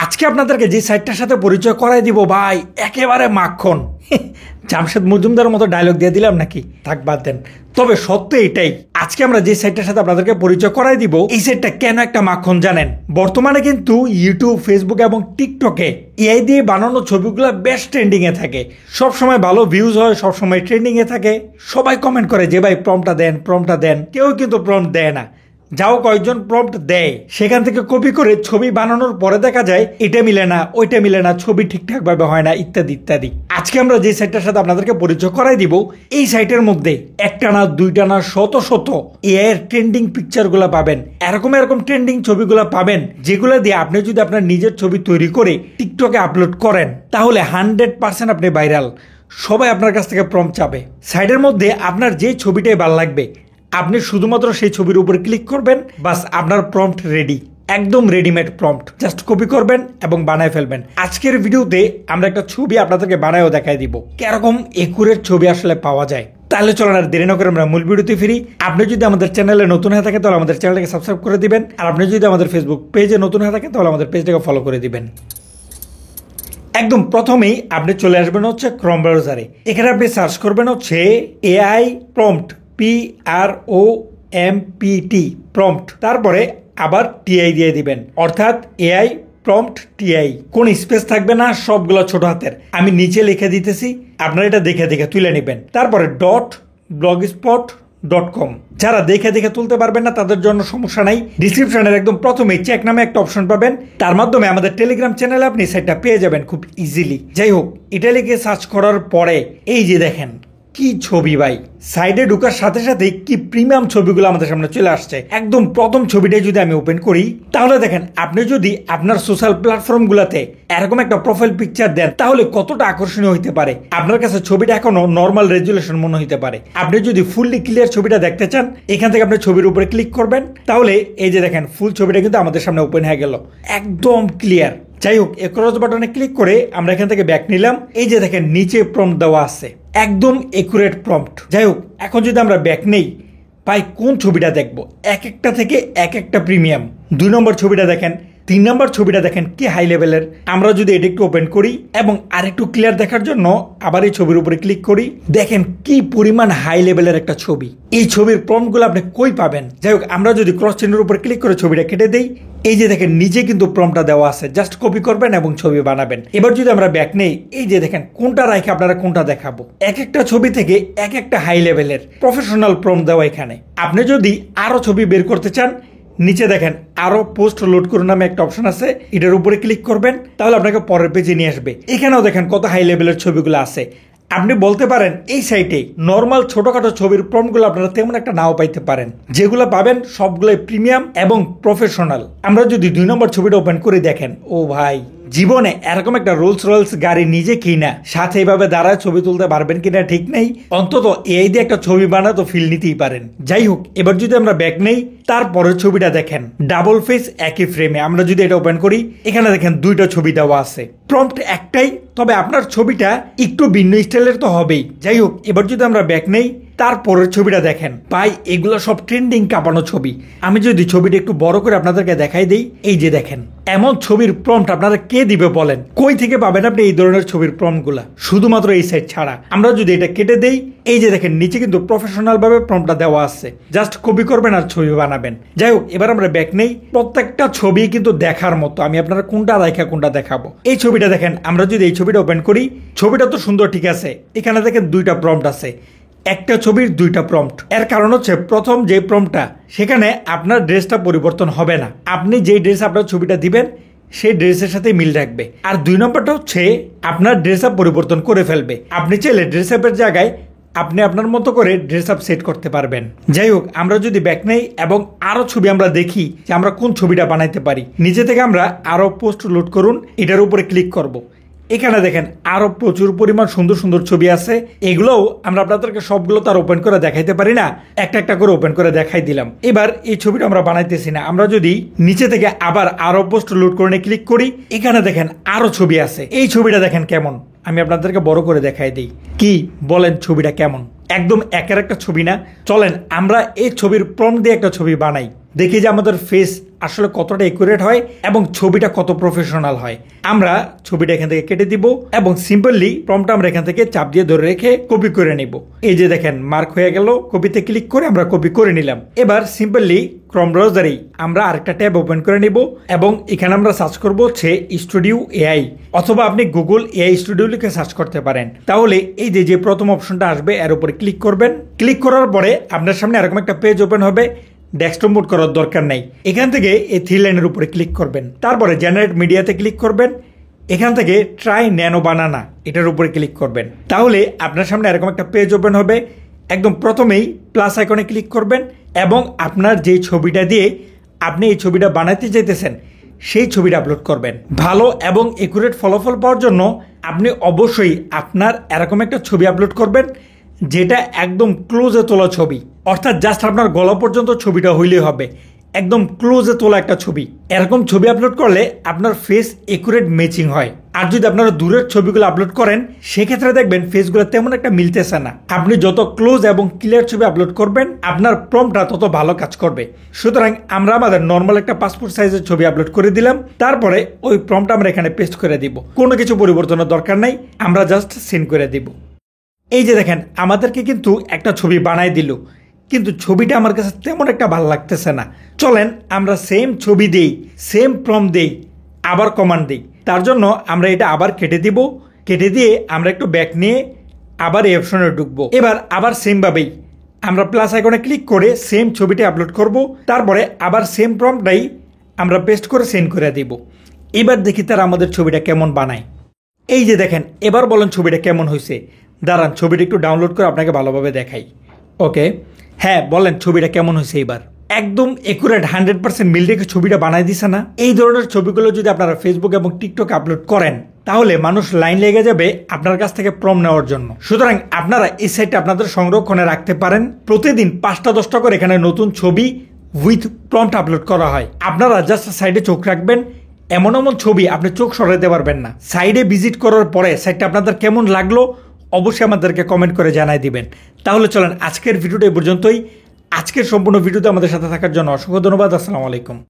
আজকে আপনাদেরকে যে সাইটটার সাথে পরিচয় করাই দিব ভাই একেবারে মাখন। জামশেদ মজুমদারের মতো ডায়লগ দিয়ে দিলাম নাকি, থাক বাদ দেন। তবে সত্য এটাই, আজকে আমরা যে সাইটটার সাথে আপনাদেরকে পরিচয় করাই দিব এই সাইটটা কেন একটা মাখন জানেন? বর্তমানে কিন্তু ইউটিউব, ফেসবুক এবং টিকটকে এআই দিয়ে বানানো ছবিগুলো বেশ ট্রেন্ডিং এ থাকে, সবসময় ভালো ভিউজ হয়, সবসময় ট্রেন্ডিং এ থাকে। সবাই কমেন্ট করে যে ভাই প্রম্পটটা দেন, প্রম্পটটা দেন। কেউ কিন্তু প্রম্পট দেয় না, যাও কয়েকজন প্রম্পট দেয়, সেখান থেকে কপি করে ছবি বানানোর পরে দেখা যায় এটা মিলে না, ওইটা মিলে না, ছবি ঠিকঠাক ভাবে হয় না, ইত্যাদি ইত্যাদি। আজকে আমরা যে সাইটটার সাথে আপনাদেরকে পরিচয় করাই দিব এই সাইটের মধ্যে একটা না দুইটা না শত শত এআই এর ট্রেন্ডিং পিকচার গুলা পাবেন, এরকম ট্রেন্ডিং ছবিগুলা পাবেন যেগুলো দিয়ে আপনি যদি আপনার নিজের ছবি তৈরি করে টিকটকে আপলোড করেন তাহলে 100% আপনি ভাইরাল। সবাই আপনার কাছ থেকে প্রম্পট চাবে। সাইটের মধ্যে আপনার যে ছবিটাই ভালো লাগবে আপনি শুধুমাত্র সেই ছবির উপর ক্লিক করবেন, বাস আপনার প্রম্পট রেডি, একদম রেডিমেড প্রম্পট। জাস্ট কপি করবেন এবং বানায় ফেলবেন। আজকের ভিডিওতে আমরা একটা ছবি আপনাদেরকে বানায়ও দেখাই দিব কিরকম একুরেট ছবি আসলে পাওয়া যায়। তাহলে চলেন আর দেরি না করে আমরা মূল ভিডিওতে ফিরি। আপনি যদি আমাদের চ্যানেলে নতুন হয়ে থাকেন তাহলে আমাদের চ্যানেলটাকে সাবস্ক্রাইব করে দিবেন, আর আপনি যদি আমাদের ফেসবুক পেজে নতুন হয়ে থাকেন তাহলে আমাদের পেজটাকে ফলো করে দিবেন। একদম প্রথমেই আপনি চলে আসবেন হচ্ছে ক্রোম ব্রাউজারে। এখানে আপনি সার্চ করবেন হচ্ছে এআই প্রম্পট, PROMPT প্রম্পট, তারপরে আবার টিআই দিয়ে দিবেন, অর্থাৎ এআই প্রম্পট টিআই। কোন স্পেস থাকবে না, সবগুলো ছোট হাতের। আমি নিচে লিখে দিতেছি, আপনারা এটা দেখে দেখে তুলে নেবেন। তারপরে .blogspot.com। যারা দেখে দেখে তুলতে পারবেন না তাদের জন্য সমস্যা নাই, ডিসক্রিপশনের একদম প্রথমে চেক নামে একটা অপশন পাবেন, তার মাধ্যমে আমাদের টেলিগ্রাম চ্যানেলে আপনি সেটা পেয়ে যাবেন খুব ইজিলি। যাই হোক, এটা লিখে সার্চ করার পরে এই যে দেখেন কি ছবি ভাই, সাইডে ঢোকার সাথে সাথে কি প্রিমিয়াম ছবিগুলো আমাদের সামনে চলে আসছে। একদম প্রথম ছবিটাই যদি আমি ওপেন করি তাহলে দেখেন আপনি যদি আপনার সোশ্যাল প্ল্যাটফর্ম গুলাতে এরকম একটা প্রোফাইল পিকচার দেন তাহলে কতটা আকর্ষণীয় হইতে পারে। আপনার কাছে ছবিটা এখনো নর্মাল রেজুলেশন মনে হইতে পারে। আপনি যদি ফুললি ক্লিয়ার ছবিটা দেখতে চান এখান থেকে আপনি ছবির উপরে ক্লিক করবেন, তাহলে এই যে দেখেন ফুল ছবিটা কিন্তু আমাদের সামনে ওপেন হয়ে গেল, একদম ক্লিয়ার। যাই হোক, ক্রস বাটনে ক্লিক করে আমরা এখান থেকে ব্যাক নিলাম। এই যে দেখেন নিচে প্রম্পট দেওয়া আছে, একদম একুরেট প্রম্পট। যাই হোক, এখন যদি আমরা ব্যাক নেই ভাই কোন ছবিটা দেখবো, এক একটা থেকে এক একটা প্রিমিয়াম। 2 নম্বর ছবিটা দেখেন, 3 নম্বর ছবিটা দেখেন কি হাই লেভেলের। আমরা যদি এটা একটু ওপেন করি এবং আরেকটু ক্লিয়ার দেখার জন্য আবার এই ছবির উপরে ক্লিক করি, দেখেন কি পরিমাণ হাই লেভেলের একটা ছবি। এই ছবির প্রম্পটগুলো আপনি কই পাবেন? যাই হোক, আমরা যদি ক্রস চিহ্নের উপরে ক্লিক করে ছবিটা কেটে দেই, এই যে দেখেন নিচে কিন্তু প্রম্পটটা দেওয়া আছে, জাস্ট কপি করবেন এবং ছবি বানাবেন। এবার যদি আমরা ব্যাক নেই, এই যে দেখেন কোনটা রাখে আপনারা কোনটা দেখাবো, এক একটা ছবি থেকে এক একটা হাই লেভেলের প্রফেশনাল প্রম্পট দেওয়া এখানে। আপনি যদি আরো ছবি বের করতে চান নিচে দেখেন আরো পোস্ট লোড করুন নামে একটা অপশন আছে, এটার উপরে ক্লিক করবেন, তাহলে আপনাকে পরের পেজে নিয়ে আসবে। এখানেও দেখেন কত হাই লেভেলের ছবিগুলো আছে। আপনি বলতে পারেন এই সাইটে নর্মাল ছোটখাটো ছবির প্রম্পটগুলো আপনারা তেমন একটা নাও পাইতে পারেন, যেগুলো পাবেন সবগুলোই প্রিমিয়াম এবং প্রফেশনাল। আমরা যদি 2 নম্বর ছবিটা ওপেন করে দেখেন, ও ভাই জীবনে এরকম একটা রোলস রয়েলস গাড়ি নিজে কিনা সাথে এইভাবে দাঁড়ায় ছবি তুলতে পারবেন কিনা ঠিক নেই, অন্তত এই দিয়ে একটা ছবি বানা তো ফিল নিতেই পারেন। যাই হোক, এবার যদি আমরা ব্যাক নেই, তারপরের ছবিটা দেখেন ডাবল ফেস একই ফ্রেমে। আমরা যদি এটা ওপেন করি এখানে দেখেন 2টা ছবি দেওয়া আছে, প্রম্পট একটাই, তবে আপনার ছবিটা একটু ভিন্ন স্টাইলের তো হবেই। যাই হোক, এবার যদি আমরা ব্যাক নেই, তারপরের ছবিটা দেখেন ভাই, এগুলো সব ট্রেন্ডিং কাঁপানো ছবি। আমি যদি ছবিটা একটু বড় করে আপনাদেরকে দেখাই দেই, এই যে দেখেন এমন ছবির প্রম্পট আপনারা কে দিবে বলেন? কই থেকে পাবেন আপনি এই ধরনের ছবির প্রম্পট গুলা? শুধুমাত্র এই সাইট ছাড়া। আমরা যদি এটা কেটে দেই, এই যে দেখেন নিচে কিন্তু প্রফেশনাল ভাবে প্রম্পটটা দেওয়া আছে, জাস্ট কপি করবেন আর ছবি বানাবেন। যাই হোক, এবার আমরা ব্যাক নেই। প্রত্যেকটা ছবি কিন্তু দেখার মতো, আমি আপনারা কোনটা রাখা কোনটা দেখাবো। এই ছবিটা দেখেন, আমরা যদি এই ছবিটা ওপেন করি, ছবিটা তো সুন্দর ঠিক আছে, এখানে দেখেন 2টা প্রম্পট আছে, একটা ছবির 2টা প্রম্পট। এর কারণ হচ্ছে প্রথম যে প্রম্পটটা সেখানে আপনার ড্রেসটা পরিবর্তন হবে না, আপনি যেই ড্রেস আপনার ছবিটা দিবেন সেই ড্রেসের সাথে মিল রাখবে। আর 2 নম্বরটা হচ্ছে আপনার ড্রেস আপ পরিবর্তন করে ফেলবে। আপনি চাইলে ড্রেস আপের জায়গায় আপনি আপনার মতো করে ড্রেস আপ সেট করতে পারবেন। যাই হোক, আমরা যদি ব্যাক নেই এবং আরো ছবি আমরা দেখি যে আমরা কোন ছবিটা বানাইতে পারি, নিচে থেকে আমরা আরো পোস্ট লোড করুন, এটার উপরে ক্লিক করব। এখানে দেখেন আরো প্রচুর পরিমাণ সুন্দর সুন্দর ছবি আছে। এগুলোও আমরা আপনাদেরকে সবগুলো তার ওপেন করে দেখাইতে পারি না, একটা একটা করে ওপেন করে দেখাই দিলাম। এবার এই ছবিটা আমরা বানাইতেছি না, আমরা যদি নিচে থেকে আবার আরো পোস্ট লোড করে ক্লিক করি, এখানে দেখেন আরো ছবি আছে। এই ছবিটা দেখেন কেমন, আমি আপনাদেরকে বড় করে দেখাই দিই। কি বলেন ছবিটা কেমন? একদম একের একটা ছবি না। চলেন আমরা এই ছবির প্রম্পট দিয়ে একটা ছবি বানাই, দেখি যে আমাদের ফেস আসলে কতটা একুরেট হয় এবং ছবিটা কত প্রফেশনাল হয়। আমরা ছবিটা এখান থেকে কেটে দিব এবং সিম্পলি প্রম্পটটা আমরা এখান থেকে চাপ দিয়ে ধরে রেখে কপি করে নিব। এই যে দেখেন মার্ক হয়ে গেল, কপিতে ক্লিক করে আমরা কপি করে নিলাম। এবার সিম্পলি ক্রোম ব্রাউজারেই আমরা আরেকটা ট্যাব ওপেন করে নিব এবং এখানে আমরা সার্চ করব হচ্ছে স্টুডিও এআই, অথবা আপনি গুগল এআই স্টুডিও লিখে সার্চ করতে পারেন। তাহলে এই যে প্রথম অপশনটা আসবে এর উপরে ক্লিক করবেন। ক্লিক করার পরে আপনার সামনে এরকম একটা পেজ ওপেন হবে। ডেস্কটপ মোড করার দরকার নাই, এখান থেকে এই থ্রি লাইনের উপরে ক্লিক করবেন। তারপরে জেনারেট মিডিয়াতে ক্লিক করবেন। এখান থেকে ট্রাই ন্যানো বানানা এটার উপরে ক্লিক করবেন। তাহলে আপনার সামনে এরকম একটা পেজ ওপেন হবে। একদম প্রথমেই প্লাস আইকনে ক্লিক করবেন এবং আপনার যেই ছবিটা দিয়ে আপনি এই ছবিটা বানাতে চাইতেছেন সেই ছবিটা আপলোড করবেন। ভালো এবং একুরেট ফলাফল পাওয়ার জন্য আপনি অবশ্যই আপনার এরকম একটা ছবি আপলোড করবেন যেটা একদম ক্লোজে তোলা ছবি, অর্থাৎ জাস্ট আপনার গলা পর্যন্ত ছবিটা হইলেই হবে, একদম ক্লোজে তোলা একটা ছবি। এরকম ছবি আপলোড করলে আপনার ফেস একুরেট ম্যাচিং হয়। আর যদি আপনারা দূরের ছবিগুলো আপলোড করেন সেক্ষেত্রে দেখবেন ফেসগুলো তেমন একটা মিলতেছে না। আপনি যত ক্লোজ এবং ক্লিয়ার ছবি আপলোড করবেন আপনার প্রম্পটটা তত ভালো কাজ করবে। সুতরাং আমরা আমাদের নর্মাল একটা পাসপোর্ট সাইজের ছবি আপলোড করে দিলাম। তারপরে ওই প্রম্পটটা আমরা এখানে পেস্ট করে দিব। কোনো কিছু পরিবর্তনের দরকার নাই, আমরা জাস্ট সেন্ড করে দিব। এই যে দেখেন আমাদেরকে কিন্তু একটা ছবি বানাই দিল, কিন্তু ছবিটা আমার কাছে তেমন একটা ভালো লাগতেছে না। চলেন আমরা সেম ছবি দেই, সেম প্রম্পট দেই, আবার কমান্ড দিই। তার জন্য আমরা এটা আবার কেটে দিব। কেটে দিয়ে আমরা একটু ব্যাক নিয়ে আবার এই অপশনে ঢুকবো। এবার আবার সেমভাবেই আমরা প্লাস আইকনে ক্লিক করে সেম ছবিটা আপলোড করব। তারপরে আবার সেম প্রম্পটটাই আমরা পেস্ট করে সেন্ড করে দিব। এবার দেখি তারা আমাদের ছবিটা কেমন বানায়। এই যে দেখেন এবার বলেন ছবিটা কেমন হয়েছে। দাঁড়ান ছবিটা একটু ডাউনলোড করে আপনাকে ভালোভাবে দেখাই। ওকে, হ্যাঁ বলেন ছবিটা কেমন হয়েছে। এবার একদম একুরেট 100% মিল রেখে ছবিটা বানাই দিছে না? এই ধরনের ছবিগুলো যদি আপনারা ফেসবুক এবং টিকটক আপলোড করেন তাহলে মানুষ লাইন লেগে যাবে আপনার কাছ থেকে প্রম নেওয়ার জন্য। সুতরাং আপনারা এই সাইটটা আপনাদের সংরক্ষণে রাখতে পারেন। প্রতিদিন 5টা 10টা করে এখানে নতুন ছবি উইথ প্রম্পট আপলোড করা হয়। আপনারা জাস্ট সাইডে চোখ রাখবেন, এমন এমন ছবি আপনি চোখ সরাতে পারবেন না। সাইডে ভিজিট করার পরে সাইটটা আপনাদের কেমন লাগলো অবশ্যই আমাদেরকে কমেন্ট করে জানাই দিবেন। তাহলে চলেন আজকের ভিডিওটা এই পর্যন্তই। আজকের সম্পূর্ণ ভিডিওতে আমাদের সাথে থাকার জন্য অসংখ্য ধন্যবাদ। আসসালামু আলাইকুম।